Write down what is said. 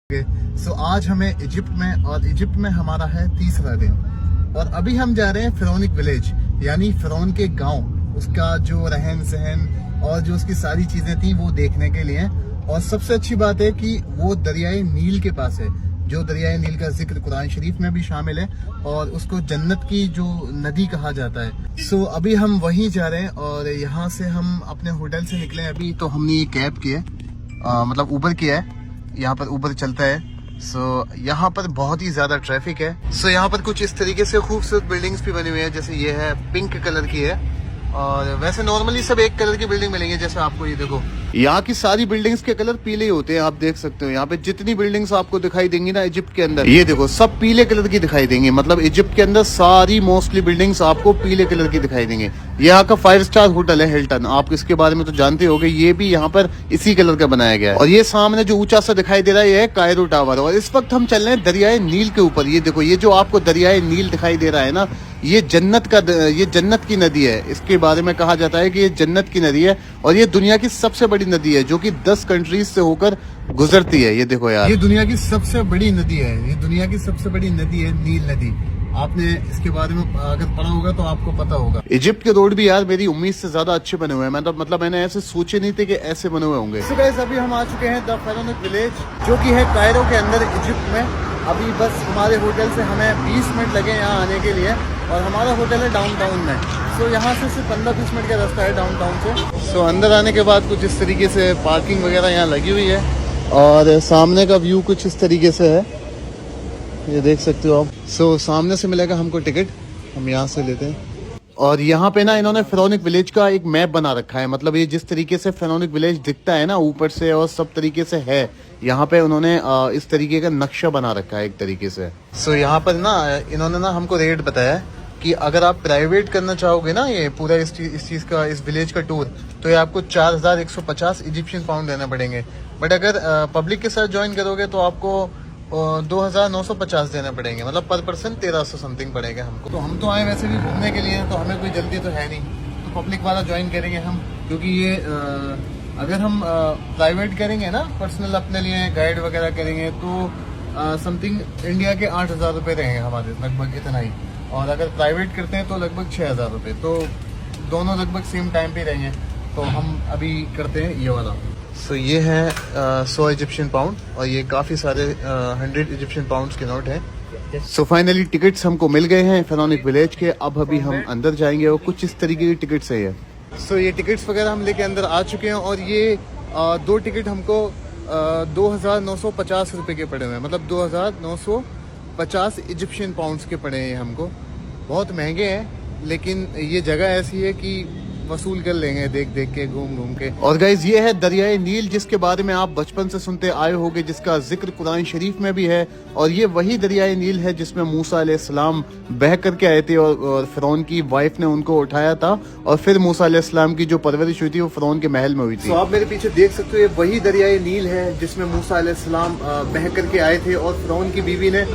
सो आज हमें इजिप्ट में, और इजिप्ट में हमारा है तीसरा दिन, और अभी हम जा रहे हैं फिरौनिक विलेज, यानी फिरौन के गांव, उसका जो रहन सहन और जो उसकी सारी चीजें थी वो देखने के लिए। और सबसे अच्छी बात है कि वो दरियाए नील के पास है, जो दरियाए नील का जिक्र कुरान शरीफ में भी शामिल है और उसको जन्नत की जो नदी कहा जाता है। सो अभी हम वहीं जा रहे हैं और यहाँ से हम अपने होटल से निकले। अभी तो हमने ये कैब की है, मतलब ऊबर किया है, यहाँ पर ऊबर चलता है। सो यहाँ पर बहुत ही ज्यादा ट्रैफिक है। सो यहाँ पर कुछ इस तरीके से खूबसूरत बिल्डिंग्स भी बनी हुई है, जैसे ये है पिंक कलर की है, और वैसे नॉर्मली सब एक कलर की बिल्डिंग मिलेंगे। जैसे आपको ये देखो, यहाँ की सारी बिल्डिंग्स के कलर पीले ही होते हैं, आप देख सकते हो। यहाँ पे जितनी बिल्डिंग्स आपको दिखाई देंगी ना इजिप्ट के अंदर, ये देखो सब पीले कलर की दिखाई देंगी। मतलब इजिप्ट के अंदर सारी मोस्टली बिल्डिंग्स आपको पीले कलर की दिखाई देंगी। यहाँ का 5 स्टार होटल है हिल्टन, आप इसके बारे में तो जानते होंगे, ये भी यहाँ पर इसी कलर का बनाया गया है। और ये सामने जो ऊंचा सा दिखाई दे रहा है, ये है कायरो टावर। और इस वक्त हम चल रहे हैं दरियाए नील के ऊपर। ये देखो, ये जो आपको दरियाए नील दिखाई दे रहा है ना, ये जन्नत की नदी है। इसके बारे में कहा जाता है कि ये जन्नत की नदी है, और ये दुनिया की सबसे बड़ी नदी है, जो कि 10 कंट्रीज से होकर गुजरती है। ये देखो यार, ये दुनिया की सबसे बड़ी नदी है, ये दुनिया की सबसे बड़ी नदी है, नील नदी। आपने इसके बारे में अगर पढ़ा होगा तो आपको पता होगा। इजिप्ट के रोड भी यार मेरी उम्मीद से ज्यादा अच्छे बने हुए हैं। मतलब मैंने ऐसे सोचे नहीं थे कि ऐसे बने हुए होंगे। So guys, अभी हम आ चुके हैं द फिरौनिक विलेज, जो कि है कायरो के अंदर इजिप्ट में। अभी बस हमारे होटल से हमें 20 मिनट लगे यहाँ आने के लिए, और हमारा होटल है डाउनटाउन में। सो यहाँ से सिर्फ 15-20 मिनट का रास्ता है डाउनटाउन से। सो अंदर आने के बाद कुछ इस तरीके से पार्किंग वगैरह यहाँ लगी हुई है, और सामने का व्यू कुछ इस तरीके से है, ये देख सकते हो आप। सो सामने से मिलेगा हमको टिकट, हम यहाँ से लेते हैं। और यहाँ पे ना इन्होंने फिरौनिक विलेज का एक मैप बना रखा है। मतलब ये जिस तरीके से फिरौनिक विलेज दिखता है ना ऊपर से, और सब तरीके से है, यहाँ पे उन्होंने इस तरीके का नक्शा बना रखा है एक तरीके से। सो यहाँ पर ना इन्होंने ना हमको रेट बताया कि अगर आप प्राइवेट करना चाहोगे ना ये पूरा इस चीज का, इस विलेज का टूर, तो ये आपको 4150 इजिप्शियन पाउंड देने पड़ेंगे। बट अगर पब्लिक के साथ ज्वाइन करोगे तो आपको 2950 देने पड़ेंगे। मतलब पर पर्सन 1300 समथिंग पड़ेगा हमको। तो हम तो आए वैसे भी घूमने के लिए, तो हमें कोई जल्दी तो है नहीं, तो पब्लिक वाला ज्वाइन करेंगे हम। क्योंकि ये अगर हम प्राइवेट करेंगे ना, पर्सनल अपने लिए गाइड वगैरह करेंगे, तो समथिंग इंडिया के 8000 रुपये रहेंगे हमारे, लगभग इतना ही। और अगर प्राइवेट करते हैं तो लगभग 6000 रुपये, तो दोनों लगभग सेम टाइम पे रहेंगे। तो हम अभी करते हैं ये वाला। सो ये है 100 इजिप्शियन पाउंड, और ये काफ़ी सारे 100 इजिप्शियन पाउंड्स के नोट हैं। सो फाइनली टिकट्स हमको मिल गए हैं फिरौनिक विलेज के। अब अभी हम अंदर जाएंगे, और कुछ इस तरीके की टिकट्स है ये। सो ये टिकट्स वगैरह हम लेके अंदर आ चुके हैं, और ये 2 टिकट हमको 2950 रुपये के पड़े हुए हैं। मतलब 2950 इजिप्शियन पाउंड्स के पड़े हैं हमको। बहुत महंगे हैं, लेकिन ये जगह ऐसी है कि वसूल कर लेंगे देख देख के, घूम घूम के। और गाइज, ये है दरियाए नील, जिसके बारे में आप बचपन से सुनते आए होंगे, जिसका जिक्र कुरान शरीफ में भी है। और ये वही दरियाए नील है जिसमें मूसा अलैहिस्सलाम बह करके आए थे, और फिरौन की वाइफ ने उनको उठाया था, और फिर मूसा अलैहिस्सलाम की जो परवरिश हुई थी वो फिरौन के महल में हुई थी। तो आप मेरे पीछे देख सकते हो, ये वही दरियाए नील है जिसमें मूसा अलैहिस्सलाम बह करके आए थे, और फिरौन की बीवी ने